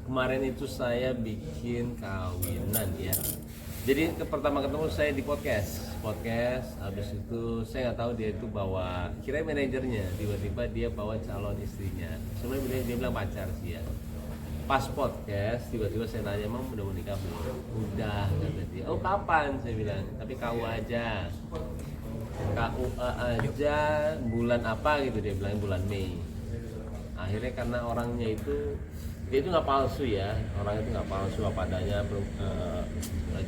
kemarin itu saya bikin kawinan ya. Jadi pertama ketemu saya di podcast, habis itu saya nggak tahu dia itu bawa, kira manajernya, tiba-tiba dia bawa calon istrinya. Sebenarnya dia bilang pacar sih ya. Pas podcast, tiba-tiba saya nanya, "Emang udah mau nikah belum?" "Udah," kata dia. "Oh kapan?" Saya bilang, "Tapi KUA aja." KUA aja bulan apa gitu, dia bilang bulan Mei. Akhirnya karena orangnya itu, dia itu nggak palsu ya, orang itu nggak palsu apa adanya,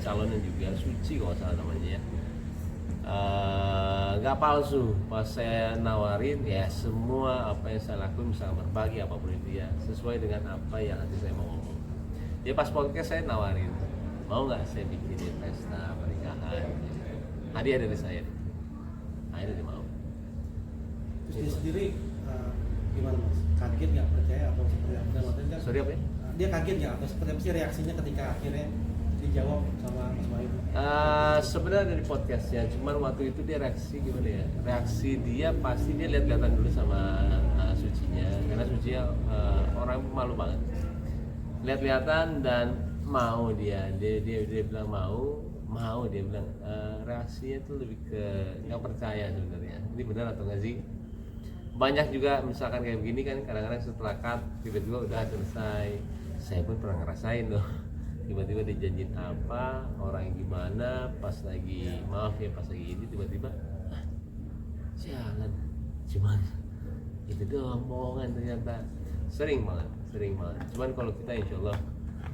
calonnya juga suci kalau salah namanya ya, nggak palsu. Pas saya nawarin ya semua apa yang saya lakuin bisa berbagi apapun itu ya, sesuai dengan apa yang hati saya mau ngomong. Jadi pas podcast saya nawarin, mau nggak saya bikinin pesta pernikahan, hadiah dari saya. Akhirnya dia mau. Terus dia sendiri gimana mas? Kaget nggak, percaya atau seperti apa? Maksudnya Sorry apa ya? dia kaget nggak atau seperti apa sih reaksinya ketika akhirnya dijawab sama Mas Bayu? Sebenarnya dari podcastnya, cuman waktu itu dia reaksi gimana ya? Reaksi dia pasti dia lihat-lihatan dulu sama Sucinya, karena Sucinya orang malu banget. Lihat-lihatan dan mau dia bilang mau dia bilang, reaksinya tuh lebih ke nggak percaya sebenarnya. Ini benar atau nggak sih? Banyak juga misalkan kayak begini kan, kadang-kadang setelah cut tiba-tiba udah selesai. Saya pun pernah ngerasain loh, tiba-tiba dijanjin apa, orang yang gimana, pas lagi maaf ya pas lagi ini tiba-tiba jalan, cuman itu doang bohongan ternyata. Sering banget. Cuman kalau kita insya Allah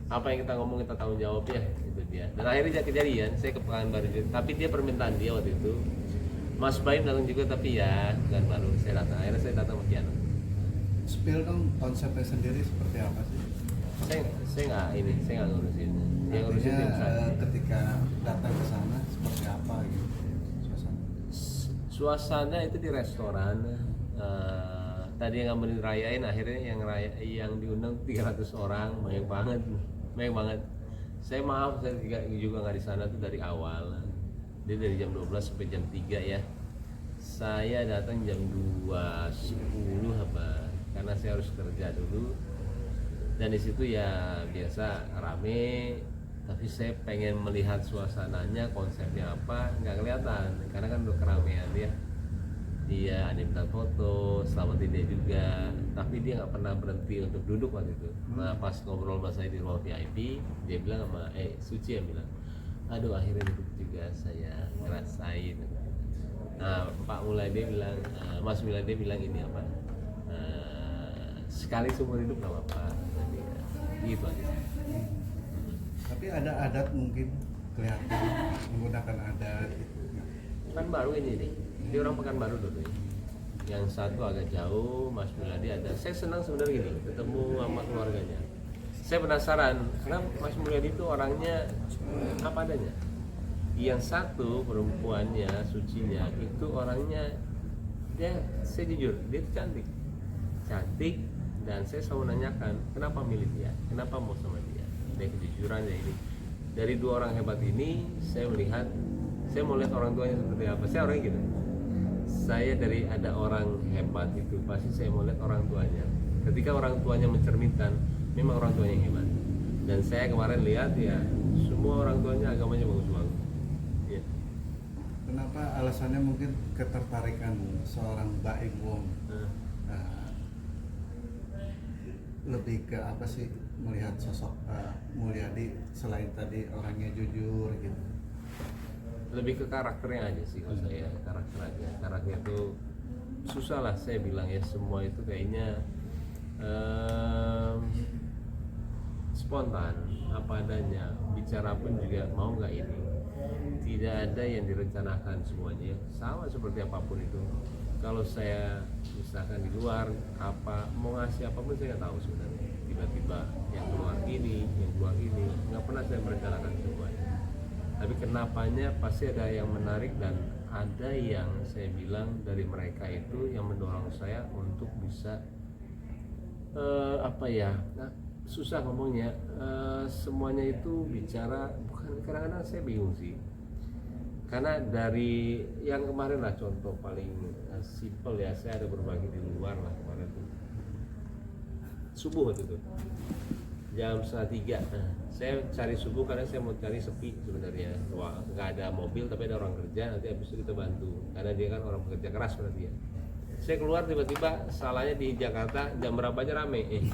apa yang kita ngomong kita tanggung jawab ya, itu dia. Dan akhirnya kejadian, saya ke Pekanbaru, tapi dia permintaan dia waktu itu. Mas Baim datang juga, tapi ya bukan baru saya datang. Akhirnya saya datang ke Kiano. Spill dong konsepnya sendiri seperti apa sih? Saya nggak ngurusin. Dia ngurusin tim saya. Ketika datang ke sana seperti apa gitu suasana? Suasana itu di restoran. Tadi yang nggak rayain, akhirnya yang diundang 300 orang, banyak banget. Saya maaf, saya juga nggak di sana tuh dari awal. Dia dari jam 12 sampai jam 3 ya. Saya datang jam 2.10 apa, karena saya harus kerja dulu. Dan di situ ya biasa rame, tapi saya pengen melihat suasananya, konsepnya apa, nggak kelihatan karena kan udah keramaian ya. Dia ada yang minta foto, selamatin dia juga, tapi dia nggak pernah berhenti untuk duduk waktu itu. Nah pas ngobrol sama saya di ruang VIP, dia bilang sama Suci yang bilang, aduh akhirnya duduk juga saya ngerasain. Nah Pak Mulai dia bilang, Mas Mulai dia bilang ini apa, sekali seumur hidup nggak apa-apa. Gitu aja. Tapi ada adat mungkin kelihatan menggunakan adat gitu. Kan baru ini nih, dia orang Pekanbaru dulu ya. Yang satu agak jauh, Mas Muladi ada. Saya senang sebenarnya gini, ketemu sama keluarganya. Saya penasaran, karena Mas Muladi itu orangnya apa adanya. Yang satu perempuannya, Sucinya, itu orangnya saya jujur, dia itu cantik, dan saya selalu nanyakan kenapa milih dia, kenapa mau sama dia. Dari kejujuran ya ini, dari dua orang hebat ini saya melihat, saya mau lihat orang tuanya seperti apa. Saya orangnya gitu, saya dari ada orang hebat itu pasti saya mau lihat orang tuanya. Ketika orang tuanya mencerminkan, memang orang tuanya yang hebat. Dan saya kemarin lihat ya, semua orang tuanya agamanya bagus-bagus ya. Kenapa alasannya mungkin ketertarikan seorang Baim Wong? Lebih ke apa sih melihat sosok Mulyadi selain tadi orangnya jujur gitu? Lebih ke karakternya aja sih kalau saya, karakternya itu susah lah saya bilang ya, semua itu kayaknya spontan apa adanya, bicara pun juga mau nggak ini, tidak ada yang direncanakan, semuanya sama seperti apapun itu. Kalau saya misalkan di luar apa mau ngasih apapun saya nggak tahu sebenarnya, tiba-tiba yang keluar ini nggak pernah saya merencanakan semuanya. Tapi kenapanya pasti ada yang menarik, dan ada yang saya bilang dari mereka itu yang mendorong saya untuk bisa susah ngomongnya, semuanya itu bicara, bukan, kadang-kadang saya bingung sih. Karena dari yang kemarin lah, contoh paling simple ya, saya ada berbagi di luar lah kemarin tuh subuh itu tuh, jam 2:30. Nah, saya cari subuh karena saya mau cari sepi sebenarnya. Wah, nggak ada mobil tapi ada orang kerja, nanti habis itu kita bantu karena dia kan orang pekerja keras berarti ya. Saya keluar tiba-tiba salahnya di Jakarta jam berapa aja rame.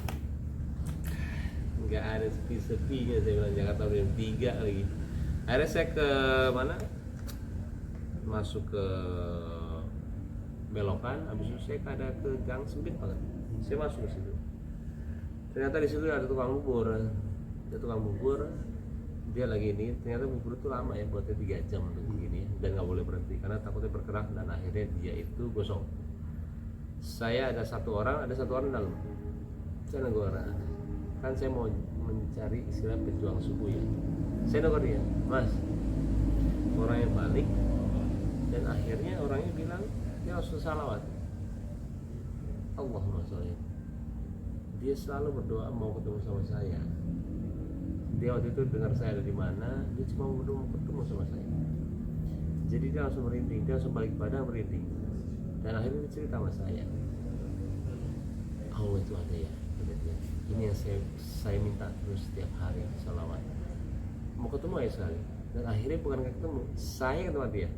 Nggak ada sepi-sepinya, saya bilang Jakarta udah jam 3 lagi. Akhirnya saya ke mana, masuk ke belokan, habis itu saya ada ke gang sempit banget, saya masuk ke situ. Ternyata di situ ada tukang bubur, dia lagi ini, ternyata bubur itu lama ya, buatnya 3 jam tuh begini, dan nggak boleh berhenti karena takutnya bergerak, dan akhirnya dia itu gosong. Saya ada satu orang dalam, saya nunggu orang, kan saya mau mencari istilah pejuang subuh ya, saya nunggu dia, mas, orangnya balik, dan akhirnya orangnya bilang dia harus salawat, Allahumma sholli. Dia selalu berdoa mau ketemu sama saya. Dia waktu itu dengar saya ada di mana, dia cuma mau ketemu sama saya. Jadi dia langsung merinding, dia langsung balik badan merinding. Dan akhirnya dia cerita sama saya, Allah itu ada ya, kata dia. Ini yang saya minta terus setiap hari salawat. Mau ketemu ya sekali. Dan akhirnya bukan ketemu, saya ketemu dia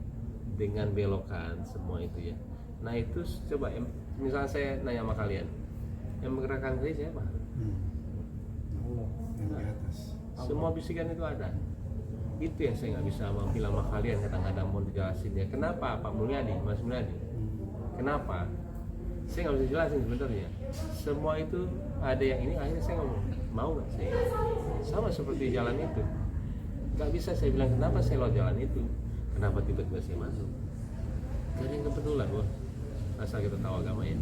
dengan belokan semua itu ya. Nah itu coba, misalnya saya nanya sama kalian, yang menggerakkan saya siapa? Allah yang di atas. Semua bisikan itu ada. Itu yang saya nggak bisa bilang sama kalian, kadang-kadang mau dijelasin ya. Kenapa Pak Mulyadi, Mas Mulyadi? Kenapa? Saya nggak bisa jelasin sebenarnya. Semua itu ada yang ini, akhirnya saya ngomong, mau nggak saya? Sama seperti jalan itu. Nggak bisa saya bilang kenapa saya lewat jalan itu. Kenapa tiba-tiba saya masuk? Gak ada yang kebetulan, wah. Asal kita tahu agamanya.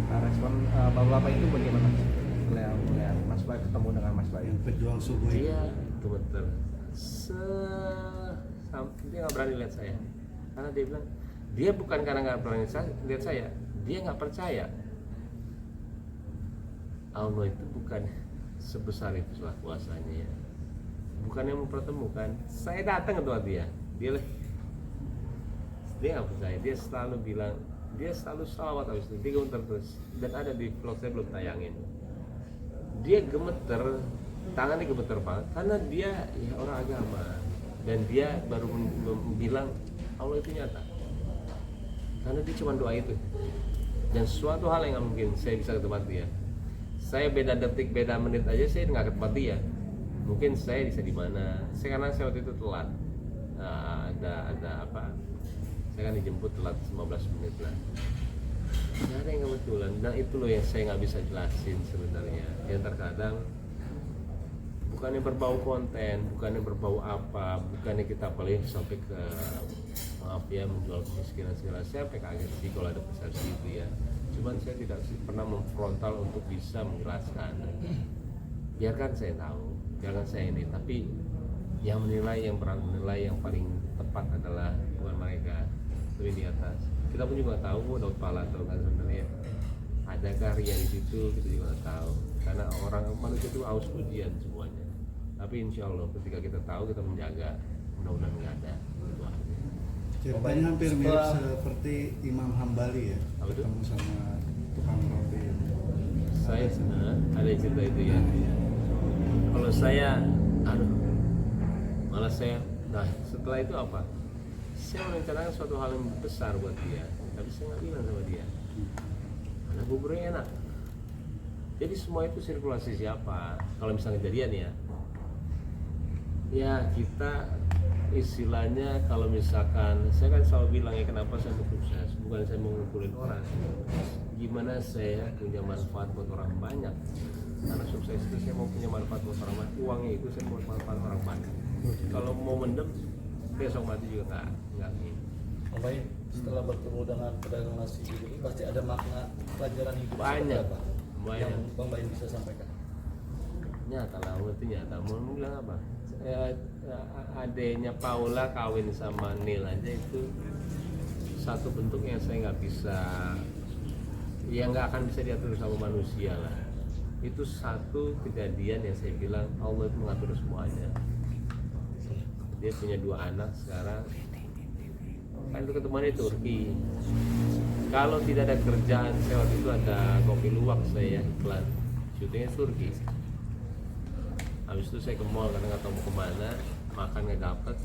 Nah, respon bapak-bapak itu bagaimana? Melihat Mas Bayu, ketemu dengan Mas Bayu. Yang pejuang subuh itu. Dia gemeter. Dia nggak berani lihat saya. Karena dia bilang, dia bukan karena nggak berani lihat saya, dia nggak percaya. Allah itu bukan sebesar itu lah kuasanya ya. Bukannya mempertemukan. Saya datang ke tempat dia nggak percaya. Dia selalu bilang, dia selalu salawat habis itu, dia gemeter terus. Dan ada di vlog saya belum tayangin. Dia gemeter, tangannya gemeter banget karena dia ya orang agama, dan dia baru bilang Allah itu nyata. Karena dia cuma doa itu. Dan suatu hal yang nggak mungkin saya bisa ke tempat dia. Saya beda detik, beda menit aja saya nggak ke tempat dia. Mungkin saya bisa di mana. Karena saya waktu itu telat. Ada apa? Saya kan dijemput telat 15 menit lah. Nggak ada yang kebetulan. Dan itu loh yang saya nggak bisa jelasin sebenarnya. Yang terkadang bukannya berbau konten, bukannya berbau apa, bukannya kita paling sampai ke maaf ya menjual kemiskinan segala. Saya sampai kaget sih kalau ada persepsi itu ya. Cuman saya tidak pernah memfrontal untuk bisa menjelaskan. Biarkan saya tahu, jangan saya ini. Tapi yang menilai, yang berang menilai yang paling tepat adalah bukan mereka, tapi di atas. Kita pun juga tahu dapat pahala atau kan sebenarnya. Ada karya di situ, kita juga tahu. Karena orang manusia itu haus ujian semuanya. Tapi insya Allah ketika kita tahu, kita menjaga, mudah-mudahan nggak ada. Ceritanya hampir mirip seperti Imam Hambali ya, ketemu sama tukang roti. Saya ada cerita itu ya. Kalau saya, malah saya, nah setelah itu apa? Saya merencanakan suatu hal yang besar buat dia, tapi saya nggak bilang sama dia. Karena buburnya enak. Jadi semua itu sirkulasi siapa? Kalau misalnya kejadian ya kita istilahnya kalau misalkan saya kan selalu bilang ya kenapa saya mau sukses, bukan saya mau ngumpulin orang, gimana saya punya manfaat buat orang banyak. Karena sukses itu saya mau punya manfaat buat orang banyak, uangnya itu saya mau manfaat orang banyak. Kalau mau mendem besok mati juga nggak ingin. Bang Bayu, setelah bertemu dengan pedagang nasi ini pasti ada makna pelajaran hidup Banyak. seperti apa yang Bang Bayu bisa sampaikan? Nyata lah, itu nyata. Mau bilang apa? Adenya Paula kawin sama Neil aja itu satu bentuk yang saya nggak bisa, yang nggak akan bisa diatur sama manusia lah. Itu satu kejadian yang saya bilang Allah itu mengatur semuanya. Dia punya 2 anak sekarang, kan itu ketemuannya di Turki. Kalau tidak ada kerjaan, saya waktu itu ada kopi luwak saya iklan, syutingnya Turki. Habis itu saya ke mall karena nggak tahu mau kemana, makan nggak dapet.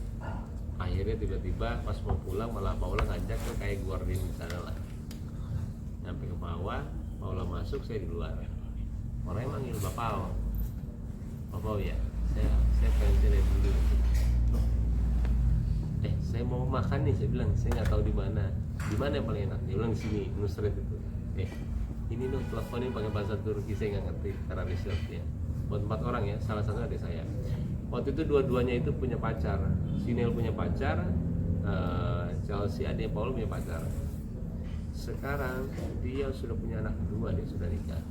Akhirnya tiba-tiba pas mau pulang malah Paula ngajak ke kayak Gordon di sana lah. Nyampe ke bawah, Paula masuk, saya di luar. Orangnya manggil Bapak. Bapak ya, saya pengen lihat dulu. Saya mau makan nih, saya bilang saya nggak tahu di mana. Di mana yang paling enak? Dia bilang di sini, Nusret itu. Ini dong teleponin pakai bahasa Turki, saya nggak ngerti cara researchnya. Buat 4 orang ya, salah satu adik saya. Waktu itu dua-duanya itu punya pacar. Sinel punya pacar, Chelsea adiknya Paul punya pacar. Sekarang dia sudah punya anak kedua, dia sudah nikah.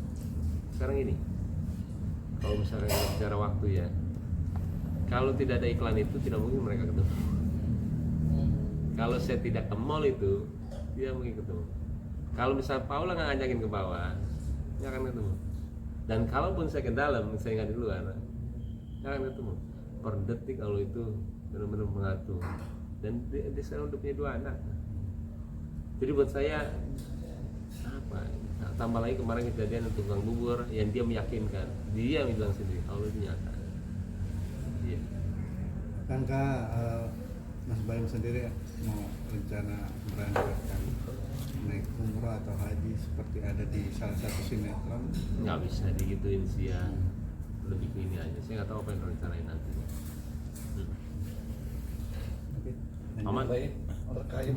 Sekarang ini, kalau misalnya bicara waktu ya, kalau tidak ada iklan itu tidak mungkin mereka ketemu. Kalau saya tidak ke mall itu, tidak mungkin ketemu. Kalau misalnya Paula nggak ngajakin ke bawah, nggak akan ketemu. Dan kalaupun saya ke dalam, saya nggak di luar, nggak akan ketemu. Per detik kalau itu benar-benar mengatur. Dan dia sekarang udah punya 2 anak. Jadi buat saya apa? Tambah lagi kemarin kejadian tukang bubur yang dia meyakinkan, dia yang bilang sendiri kalau itu nyata. Iya. Akankah Mas Baim sendiri mau rencana berangkatkan naik umroh atau haji seperti ada di salah satu sinetron? Nggak bisa digituin sih ya, lebih ke ini aja. Saya nggak tahu apa yang rencanain nanti. Oke. Aman. Baik, terkait